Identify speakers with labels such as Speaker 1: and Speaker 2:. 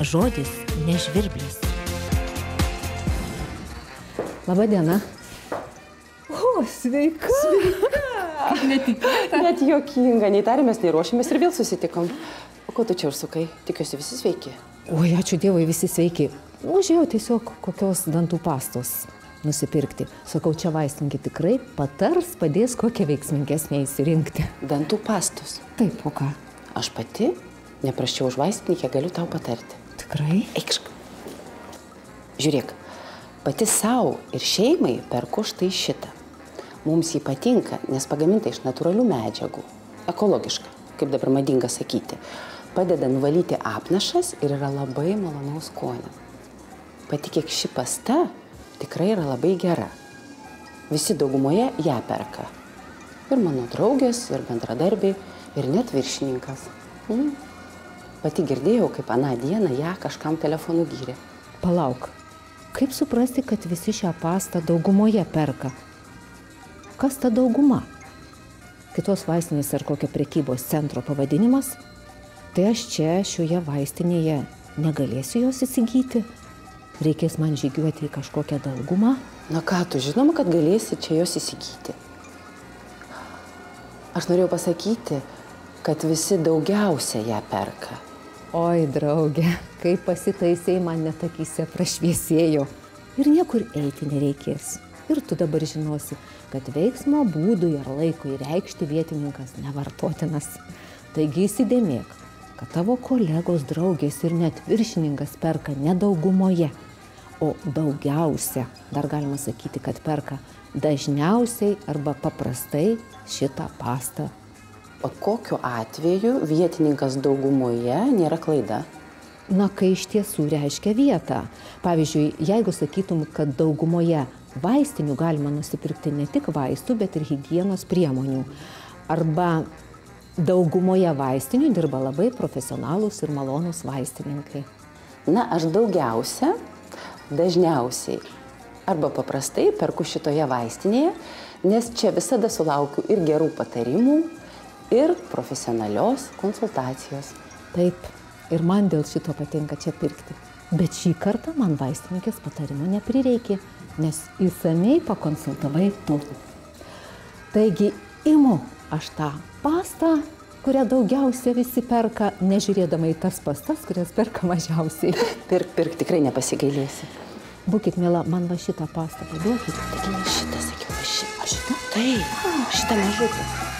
Speaker 1: žodis ne žvirblis.
Speaker 2: Labą dieną.
Speaker 1: O, sveika. Kaip netikėta.
Speaker 3: Net juokinga, nei tarėmės, nei ruošėmės ir vėl susitikom. O ko tu čia užsukai? Tikiuosi visi sveiki.
Speaker 2: Oi, ačiū Dievui, visi sveiki. Užėjau tiesiog kokios dantų pastos nusipirkti. Sakau, čia vaistingi tikrai patars, padės kokią veiksmingesnę įsirinkti.
Speaker 3: Dantų pastos?
Speaker 2: Taip, o ką?
Speaker 3: Aš pati, nepraščiau už vaistininkę, galiu tau patarti.
Speaker 2: Tikrai?
Speaker 3: Eikšk. Žiūrėk, pati savo ir šeimai perku štai šitą. Mums jį patinka, nes pagaminta iš natūralių medžiagų. Ekologiška, kaip dabar madinga sakyti. Padeda nuvalyti apnašas ir yra labai malonaus skonio. Patikėk, ši pasta tikrai yra labai gera. Visi daugumoje ją perka. Ir mano draugės, ir bendradarbiai, ir net viršininkas. Pati girdėjau, kaip aną dieną ją kažkam telefonu gyrė.
Speaker 2: Palauk, kaip suprasti, kad visi šią pastą daugumoje perka? Kas ta dauguma? Kitos vaistinės ar kokio prekybos centro pavadinimas? Tai aš čia šioje vaistinėje negalėsiu jos įsigyti? Reikės man žygiuoti į kažkokią daugumą?
Speaker 3: Na ką, tu žinoma, kad galėsi čia jos įsigyti. Aš norėjau pasakyti, kad visi daugiausia ją perka.
Speaker 2: Oi, draugė, kaip pasitaisiai man net akyse prašviesėjo. Ir niekur eiti nereikės. Ir tu dabar žinosi, kad veiksmo būdui ar laikui reikšti vietininkas nevartotinas. Taigi įsidėmėk, kad tavo kolegos, draugės ir net viršininkas perka ne daugumoje, o daugiausia. Dar galima sakyti, kad perka dažniausiai arba paprastai šitą pastą.
Speaker 3: O kokiu atveju vietininkas daugumoje nėra klaida?
Speaker 2: Na, kai iš tiesų reiškia vietą. Pavyzdžiui, jeigu sakytum, kad daugumoje vaistinių galima nusipirkti ne tik vaistų, bet ir higienos priemonių. Arba daugumoje vaistinių dirba labai profesionalūs ir malonūs vaistininkai.
Speaker 3: Na, aš daugiausia, dažniausiai arba paprastai perku šitoje vaistinėje, nes čia visada sulaukiu ir gerų patarimų, ir profesionalios konsultacijos.
Speaker 2: Taip, ir man dėl šito patinka čia pirkti. Bet šį kartą man vaistininkės patarimo neprireikė, nes įsamiai pakonsultavai tu. Taigi, imu aš tą pastą, kurią daugiausia visi perka, nežiūrėdama į tas pastas, kurias perka mažiausiai.
Speaker 3: Pirk, tikrai nepasigailėsi.
Speaker 2: Būkit, miela, man va šitą pastą paduokit.
Speaker 3: Taigi ne šitą, sakiau, va šitą. Taip, šitą mažutę.